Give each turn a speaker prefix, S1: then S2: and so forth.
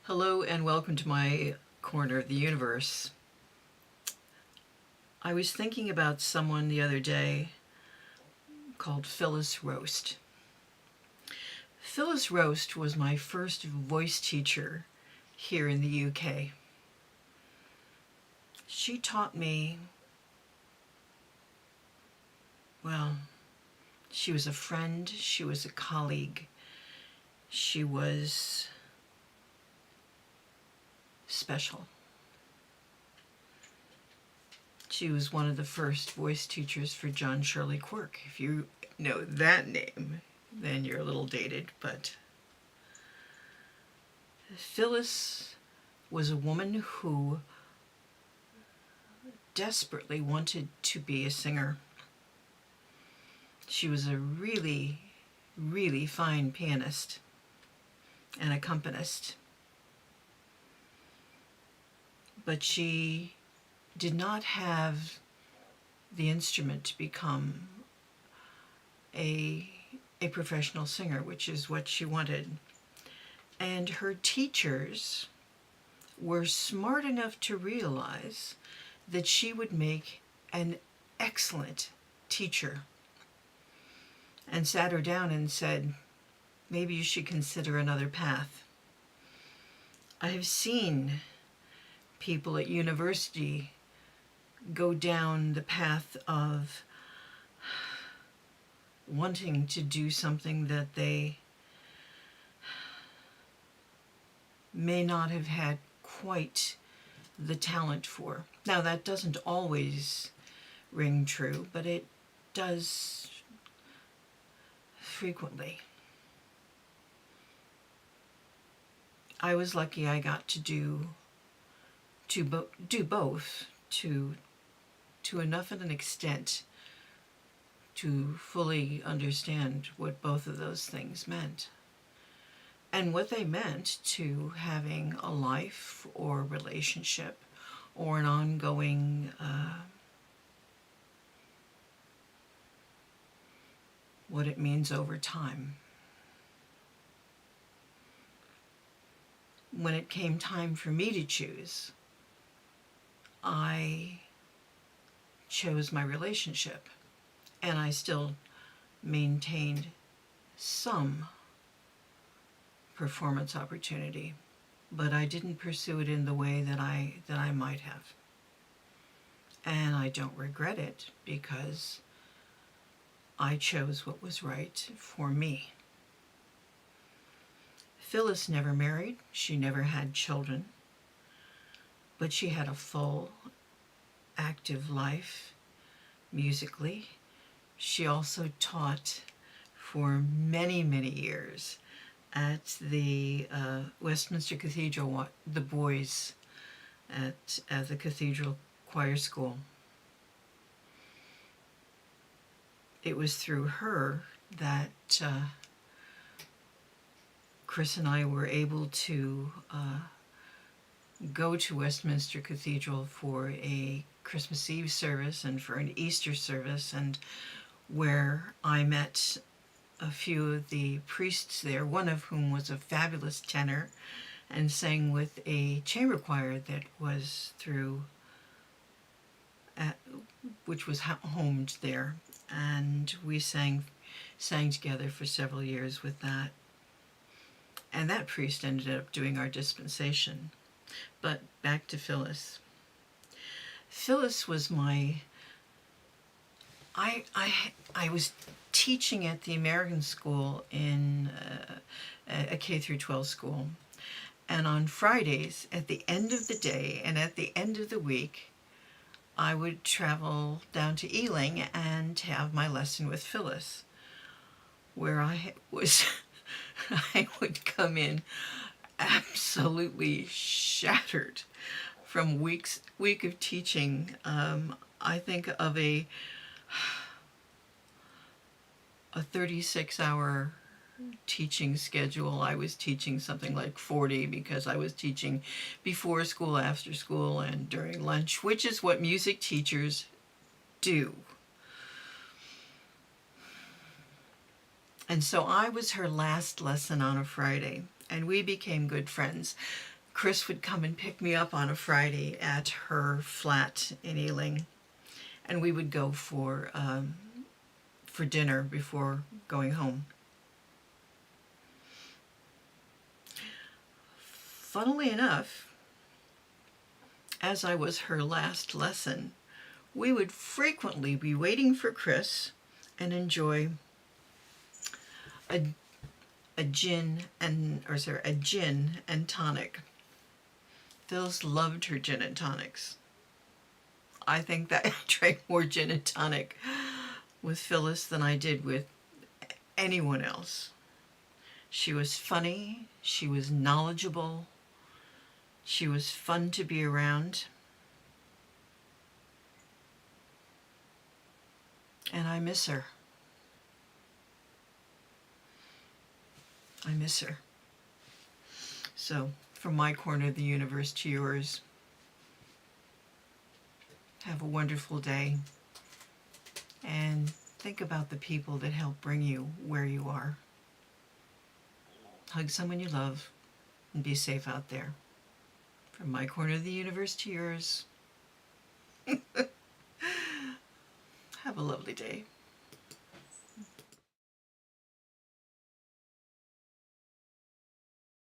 S1: Hello and welcome to my corner of the universe. I was thinking about someone the other day called Phyllis Roast. Phyllis Roast was my first voice teacher here in the UK. She taught me, well, she was a friend, she was a colleague, she was special. She was one of the first voice teachers for John Shirley Quirk. If you know that name, then you're a little dated, but Phyllis was a woman who desperately wanted to be a singer. She was a really, really fine pianist and accompanist, but she did not have the instrument to become a professional singer, which is what she wanted. And her teachers were smart enough to realize that she would make an excellent teacher, and sat her down and said, maybe you should consider another path. I have seen people at university go down the path of wanting to do something that they may not have had quite the talent for. Now, that doesn't always ring true, but it does frequently. I was lucky I got to do both to enough of an extent to fully understand what both of those things meant, and what they meant to having a life or relationship or an ongoing what it means over time. When it came time for me to choose, I chose my relationship, and I still maintained some performance opportunity, but I didn't pursue it in the way that I might have. And I don't regret it, because I chose what was right for me. Phyllis never married, she never had children, but she had a full, active life musically. She also taught for many, many years at the Westminster Cathedral, the boys at the Cathedral Choir School. It was through her that Chris and I were able to go to Westminster Cathedral for a Christmas Eve service and for an Easter service, and where I met a few of the priests there, one of whom was a fabulous tenor and sang with a chamber choir that was which was homed there, and we sang together for several years with that. And that priest ended up doing our dispensation. But back to Phyllis. Phyllis was my... I was teaching at the American school in a K through 12 school. And on Fridays, at the end of the day and at the end of the week, I would travel down to Ealing and have my lesson with Phyllis, where I would come in absolutely shattered from week of teaching. I think of a 36-hour teaching schedule. I was teaching something like 40, because I was teaching before school, after school, and during lunch, which is what music teachers do. And so I was her last lesson on a Friday, and we became good friends. Chris would come and pick me up on a Friday at her flat in Ealing, and we would go for dinner before going home. Funnily enough, as I was her last lesson, we would frequently be waiting for Chris and enjoy a gin and tonic. Phyllis loved her gin and tonics. I think that I drank more gin and tonic with Phyllis than I did with anyone else. She was funny, she was knowledgeable, she was fun to be around, and I miss her. I miss her. So, from my corner of the universe to yours, have a wonderful day, and think about the people that help bring you where you are. Hug someone you love, and be safe out there. From my corner of the universe to yours, have a lovely day.